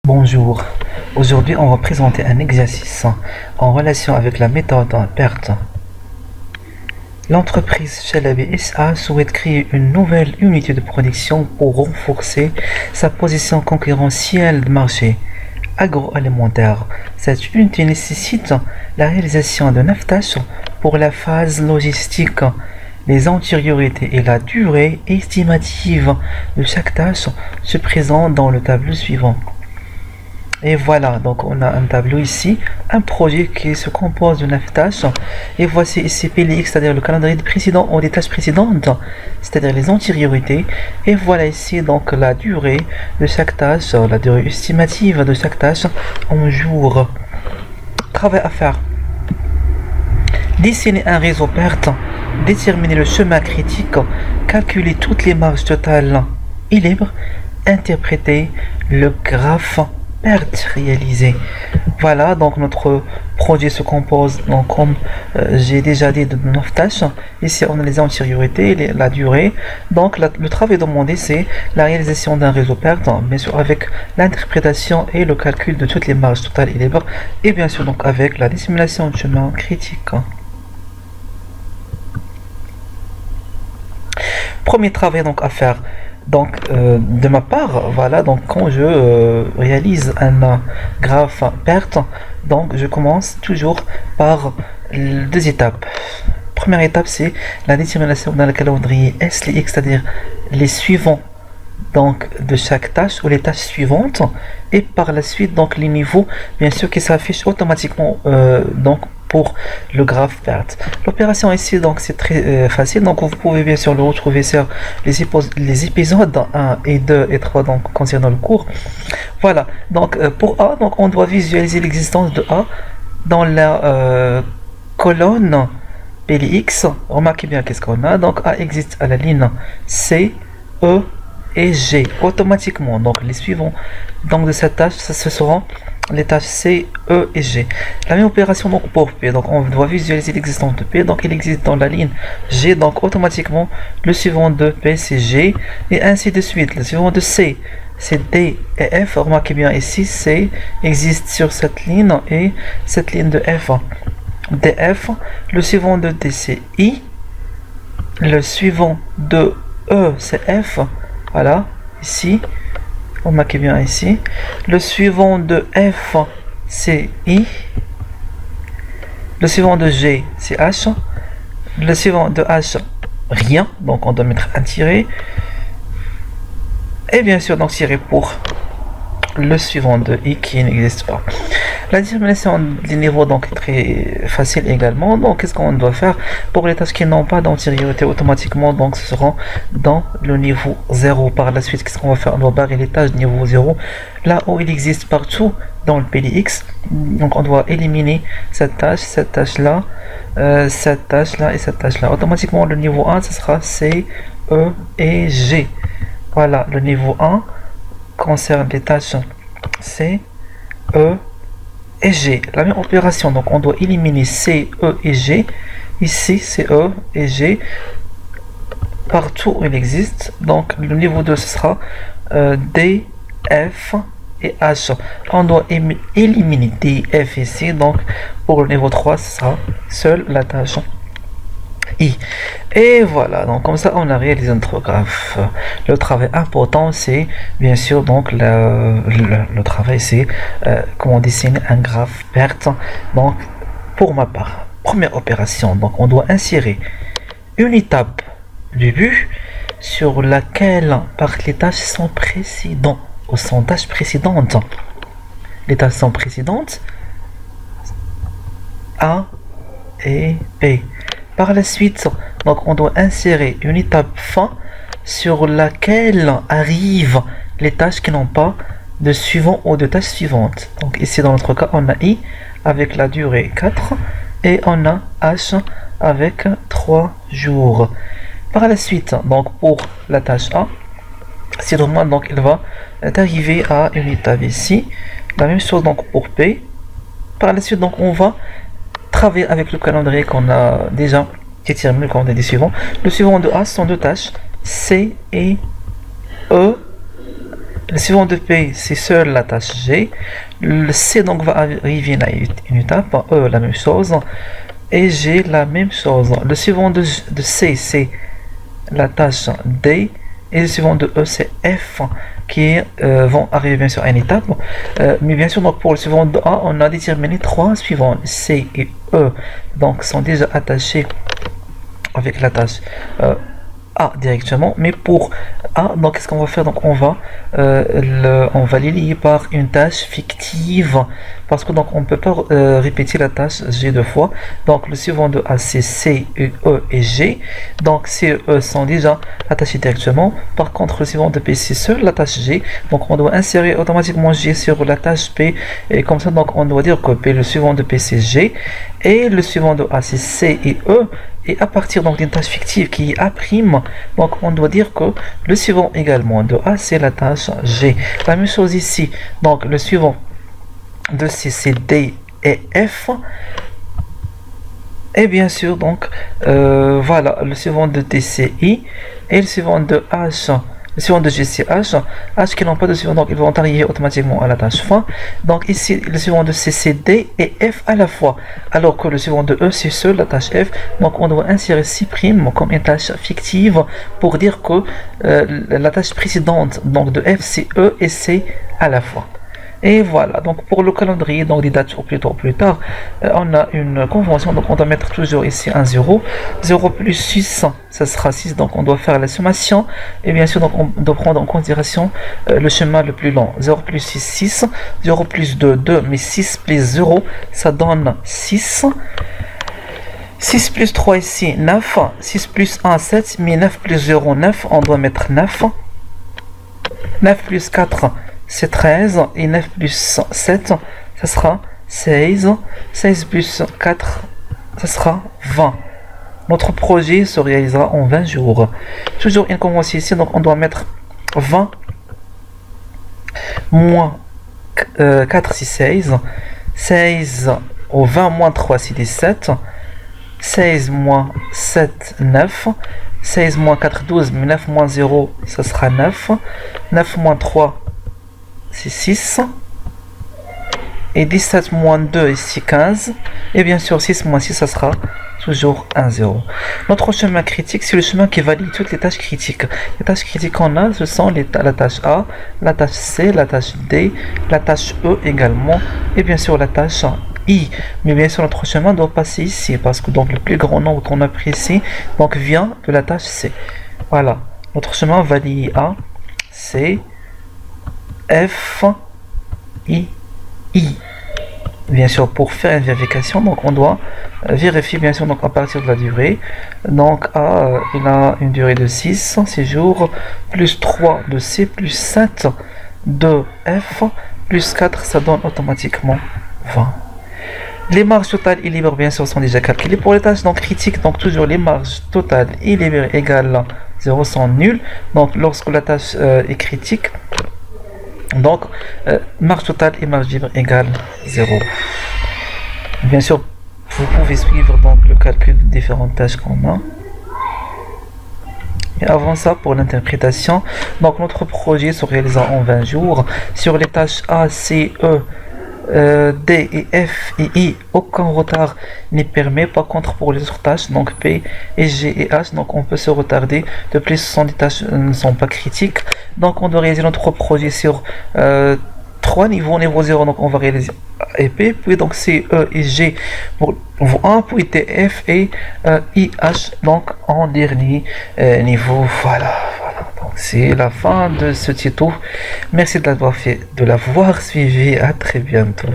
Bonjour, aujourd'hui on va présenter un exercice en relation avec la méthode PERT. L'entreprise Chalabi SA souhaite créer une nouvelle unité de production pour renforcer sa position concurrentielle de marché agroalimentaire. Cette unité nécessite la réalisation de 9 tâches pour la phase logistique. Les antériorités et la durée estimative de chaque tâche se présentent dans le tableau suivant. Et voilà, donc on a un tableau ici, un projet qui se compose de 9 tâches. Et voici ici PLX, c'est-à-dire le calendrier précédent ou des tâches précédentes, c'est-à-dire les antériorités. Et voilà ici donc la durée de chaque tâche, la durée estimative de chaque tâche en jours. Travail à faire. Dessiner un réseau PERT, déterminer le chemin critique, calculer toutes les marges totales et libres, interpréter le graphe PERT réalisé. Voilà, donc notre projet se compose, donc comme j'ai déjà dit, de 9 tâches. Ici on a les antériorités, la durée. Donc le travail demandé, c'est la réalisation d'un réseau PERT, bien sûr avec l'interprétation et le calcul de toutes les marges totales et libres, et bien sûr donc avec la dissimulation de chemin critique. Premier travail donc à faire. Donc de ma part, voilà, donc quand je réalise un graphe PERT, donc je commence toujours par deux étapes. Première étape, c'est la détermination dans le calendrier SLX, c'est-à-dire les suivants donc de chaque tâche ou les tâches suivantes, et par la suite donc les niveaux bien sûr qui s'affichent automatiquement donc pour le graphe PERT. L'opération ici donc c'est très facile, donc vous pouvez bien sûr le retrouver sur les épisodes 1 et 2 et 3 donc concernant le cours. Voilà, donc pour A, donc on doit visualiser l'existence de A dans la colonne PLX. Remarquez bien qu'est-ce qu'on a, donc A existe à la ligne C, E et G automatiquement. Donc les suivants donc de cette tâche, ce seront les tâches C, E et G. La même opération donc pour P, donc on doit visualiser l'existence de P, donc il existe dans la ligne G, donc automatiquement le suivant de P c'est G, et ainsi de suite. Le suivant de C c'est D et F. Remarquez bien ici C existe sur cette ligne et cette ligne de F. DF, le suivant de D c'est I, le suivant de E c'est F. Voilà, ici, on marque bien ici. Le suivant de F, c'est I. Le suivant de G, c'est H. Le suivant de H, rien. Donc, on doit mettre un tiret. Et bien sûr, donc, tirer pour le suivant de I qui n'existe pas. La détermination des niveaux donc est très facile également. Donc qu'est-ce qu'on doit faire pour les tâches qui n'ont pas d'antériorité automatiquement, donc ce seront dans le niveau 0. Par la suite, qu'est-ce qu'on va faire? On doit barrer les tâches de niveau 0 là où il existe partout dans le PLX. Donc on doit éliminer cette tâche là, cette tâche là et cette tâche là. Automatiquement le niveau 1 ce sera C, E et G. Voilà, le niveau 1 concerne les tâches C, E et G. La même opération, donc on doit éliminer C, E et G. Ici, C, E et G partout où il existe. Donc le niveau 2 ce sera D, F et H. On doit éliminer D, F et C. Donc pour le niveau 3 ce sera seule la tâche I. Et voilà, donc comme ça on a réalisé notre graphe. Le travail important c'est bien sûr donc le travail c'est comment dessiner un graphe PERT. Donc pour ma part, première opération, donc on doit insérer une étape du but sur laquelle partent les tâches sont précédentes ou sont tâches précédentes. Les tâches sont précédentes A et B. Par la suite, donc on doit insérer une étape fin sur laquelle arrivent les tâches qui n'ont pas de suivant ou de tâches suivantes. Donc ici dans notre cas, on a I avec la durée 4 et on a H avec 3 jours. Par la suite, donc pour la tâche A, si normalement donc il va arriver à une étape ici. La même chose donc pour P. Par la suite, donc on va travailler avec le calendrier qu'on a déjà déterminé, le calendrier suivant. Le suivant de A sont deux tâches C et E Le suivant de P, c'est seule la tâche G. Le C donc va arriver à une étape, E la même chose, et G la même chose. Le suivant de C, c'est la tâche D, et le suivant de E, c'est F, qui vont arriver bien sûr à une étape. Mais bien sûr, donc pour le suivant de A, on a déterminé trois suivants, C et E, donc sont déjà attachés avec la tâche A directement. Mais pour A, donc qu'est-ce qu'on va faire? Donc on va les lier par une tâche fictive, parce que donc on peut pas répéter la tâche G deux fois. Donc le suivant de A, c'est C, E et G. Donc C et E sont déjà attachés directement. Par contre, le suivant de P, c'est seul la tâche G. Donc on doit insérer automatiquement G sur la tâche P, et comme ça donc on doit dire que P, le suivant de P, c'est G, et le suivant de A, c'est C et E. Et à partir donc d'une tâche fictive qui est A', donc on doit dire que le suivant également de A, c'est la tâche G. La même chose ici, donc le suivant de C, c'est D et F. Et bien sûr, donc voilà, le suivant de T, c'est I, et le suivant de H, le suivant de G, c'est H. H qui n'ont pas de suivant, donc ils vont arriver automatiquement à la tâche fin. Donc ici, le suivant de C, c'est D et F à la fois, alors que le suivant de E, c'est seul la tâche F. Donc on doit insérer C' comme une tâche fictive pour dire que la tâche précédente donc de F, c'est E et C à la fois. Et voilà, donc pour le calendrier, donc des dates au plus tôt, plus tard, on a une convention, donc on doit mettre toujours ici un 0. 0 plus 6, ça sera 6, donc on doit faire la sommation. Et bien sûr, donc on doit prendre en considération le chemin le plus long. 0 plus 6, 6. 0 plus 2, 2, mais 6 plus 0, ça donne 6. 6 plus 3 ici, 9. 6 plus 1, 7, mais 9 plus 0, 9, on doit mettre 9. 9 plus 4, c'est 13, et 9 plus 7, ça sera 16. 16 plus 4, ça sera 20. Notre projet se réalisera en 20 jours. Toujours une convention ici, donc on doit mettre 20 moins 4, c'est 16. 16 au 20 moins 3, c'est 17. 16 moins 7, 9. 16 moins 4, 12, mais 9 moins 0, ça sera 9. 9 moins 3, c'est 6. Et 17 moins 2, ici 15. Et bien sûr, 6 moins 6, ça sera toujours 1, 0. Notre chemin critique, c'est le chemin qui valide toutes les tâches critiques. Les tâches critiques qu'on a, ce sont la tâche A, la tâche C, la tâche D, la tâche E également, et bien sûr la tâche I. Mais bien sûr, notre chemin doit passer ici, parce que donc le plus grand nombre qu'on a pris ici donc, vient de la tâche C. Voilà, notre chemin valide A, C, F, I. Bien sûr, pour faire une vérification, donc on doit vérifier bien sûr donc à partir de la durée. Donc A, il a une durée de 6 jours, plus 3 de C, plus 7 de F, plus 4, ça donne automatiquement 20. Les marges totales et libres bien sûr sont déjà calculées pour les tâches donc critiques. Donc toujours les marges totales et libres égales 0 sont nulles. Donc lorsque la tâche est critique, donc marge totale et marge libre égale 0. Bien sûr, vous pouvez suivre donc le calcul des différentes tâches qu'on a. Et avant ça, pour l'interprétation, donc notre projet se réalisera en 20 jours. Sur les tâches A, C, E, D et F et I, aucun retard n'est permis. Par contre, pour les autres tâches, donc P et G et H, donc on peut se retarder. De plus, ce sont des tâches ne sont pas critiques. Donc on doit réaliser notre projet sur 3 niveaux. Niveau 0, donc on va réaliser A et P, puis donc C, E et G pour niveau 1, puis T, F et I, H, donc en dernier niveau. Voilà. Donc c'est la fin de ce tuto. Merci de l'avoir suivi. À très bientôt.